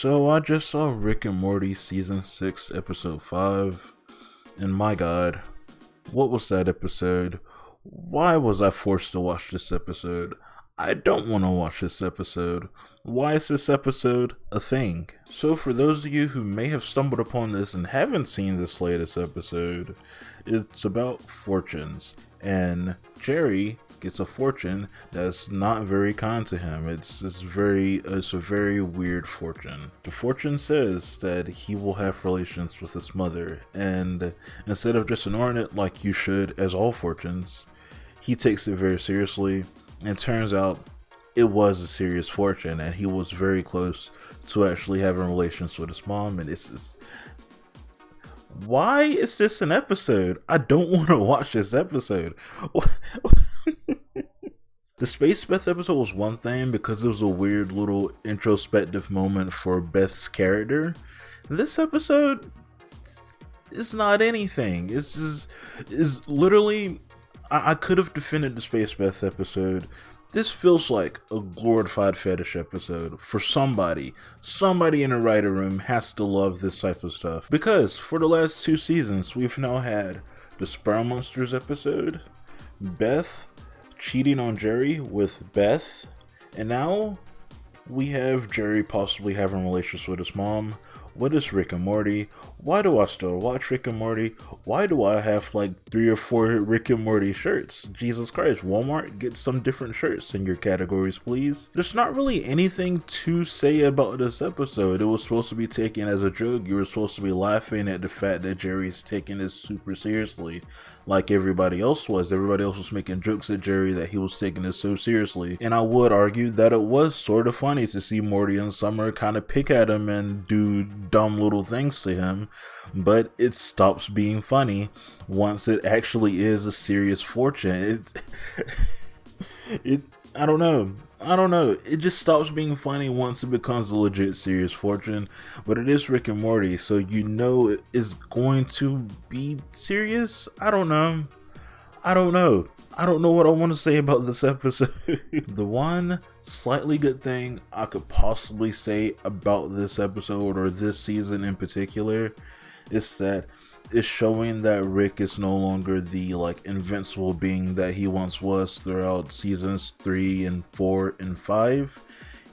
So I just saw Rick and Morty season 6 episode 5, and my god, what was that episode? Why was I forced to watch this episode? I don't want to watch this episode. Why is this episode a thing? So for those of you who may have stumbled upon this and haven't seen this latest episode, it's about fortunes, and Jerry gets a fortune that's not very kind to him. It's a very weird fortune. The fortune says that he will have relations with his mother, and instead of just ignoring it like you should as all fortunes, he takes it very seriously, and turns out it was a serious fortune, and he was very close to actually having relations with his mom. And it's just, why is this an episode? I don't want to watch this episode. The Space Beth episode was one thing because it was a weird little introspective moment for Beth's character. This episode is not anything. It's literally, I could have defended the Space Beth episode. This feels like a glorified fetish episode for somebody. Somebody in the writer room has to love this type of stuff. Because for the last 2 seasons, we've now had the Sperm Monsters episode, Beth cheating on Jerry with Beth, and now we have Jerry possibly having relations with his mom. What is Rick and Morty? Why do I still watch Rick and Morty? Why do I have like 3 or 4 Rick and Morty shirts? Jesus Christ, Walmart, get some different shirts in your categories, please. There's not really anything to say about this episode. It was supposed to be taken as a joke. You were supposed to be laughing at the fact that Jerry's taking this super seriously, like everybody else was. Everybody else was making jokes at Jerry that he was taking this so seriously. And I would argue that it was sort of funny to see Morty and Summer kind of pick at him and do dumb little things to him, but it stops being funny once it actually is a serious fortune. I don't know. It just stops being funny once it becomes a legit serious fortune. But it is Rick and Morty, so you know it is going to be serious. I don't know what I want to say about this episode. The one slightly good thing I could possibly say about this episode, or this season in particular, is that it's showing that Rick is no longer the like invincible being that he once was throughout seasons 3 and 4 and 5.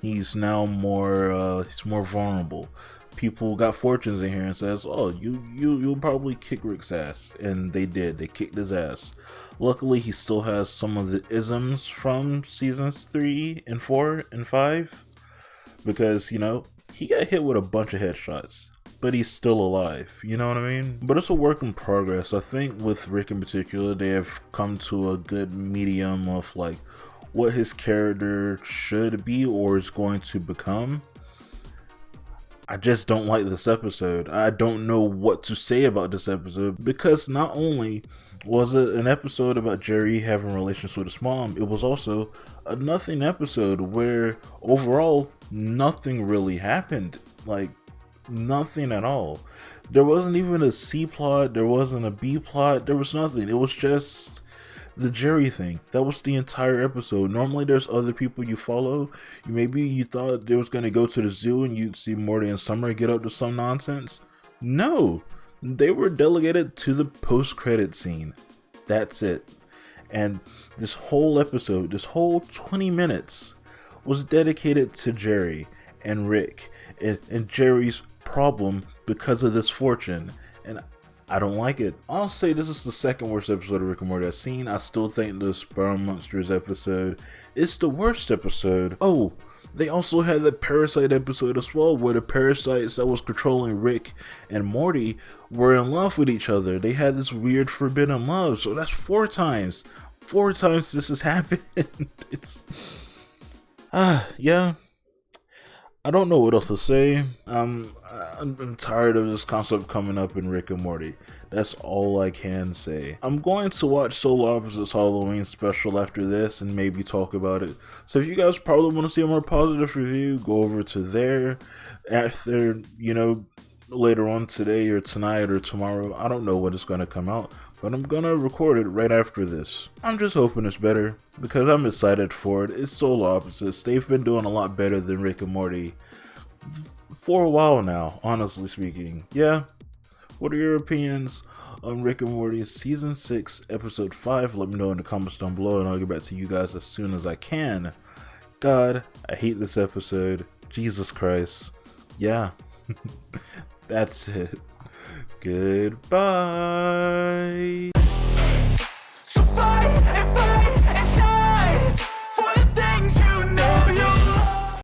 He's now he's more vulnerable. People got fortunes in here and says, oh, you'll probably kick Rick's ass, and they did. They kicked his ass. Luckily, he still has some of the isms from seasons 3 and 4 and 5, because, you know, he got hit with a bunch of headshots, but he's still alive, you know what I mean? But it's a work in progress. I think with Rick in particular, they have come to a good medium of like what his character should be or is going to become. I just don't like this episode. I don't know what to say about this episode, because not only was it an episode about Jerry having relations with his mom, it was also a nothing episode where overall nothing really happened. Like, nothing at all. There wasn't even a C plot, there wasn't a B plot, there was nothing. It was just the Jerry thing. That was the entire episode. Normally there's other people you follow. Maybe you thought they was going to go to the zoo and you'd see Morty and Summer get up to some nonsense. No, they were delegated to the post-credit scene. That's it. And this whole episode, this whole 20 minutes was dedicated to Jerry and Rick and Jerry's problem because of this fortune, and I don't like it. I'll say this is the second worst episode of Rick and Morty I've seen. I still think the Sperm Monsters episode is the worst episode. Oh, they also had the Parasite episode as well, where the parasites that was controlling Rick and Morty were in love with each other. They had this weird forbidden love, so that's 4 times. 4 times this has happened. It's yeah. I don't know what else to say. I'm tired of this concept coming up in Rick and Morty. That's all I can say. I'm going to watch Solar Opposites Halloween special after this and maybe talk about it. So if you guys probably want to see a more positive review, go over to there after, you know, later on today or tonight or tomorrow. I don't know when it's going to come out, but I'm going to record it right after this. I'm just hoping it's better because I'm excited for it. It's Solar Opposites. They've been doing a lot better than Rick and Morty. for a while now, honestly speaking. Yeah. What are your opinions on Rick and Morty Season 6, Episode 5? Let me know in the comments down below, and I'll get back to you guys as soon as I can. God, I hate this episode. Jesus Christ. Yeah. That's it. Goodbye.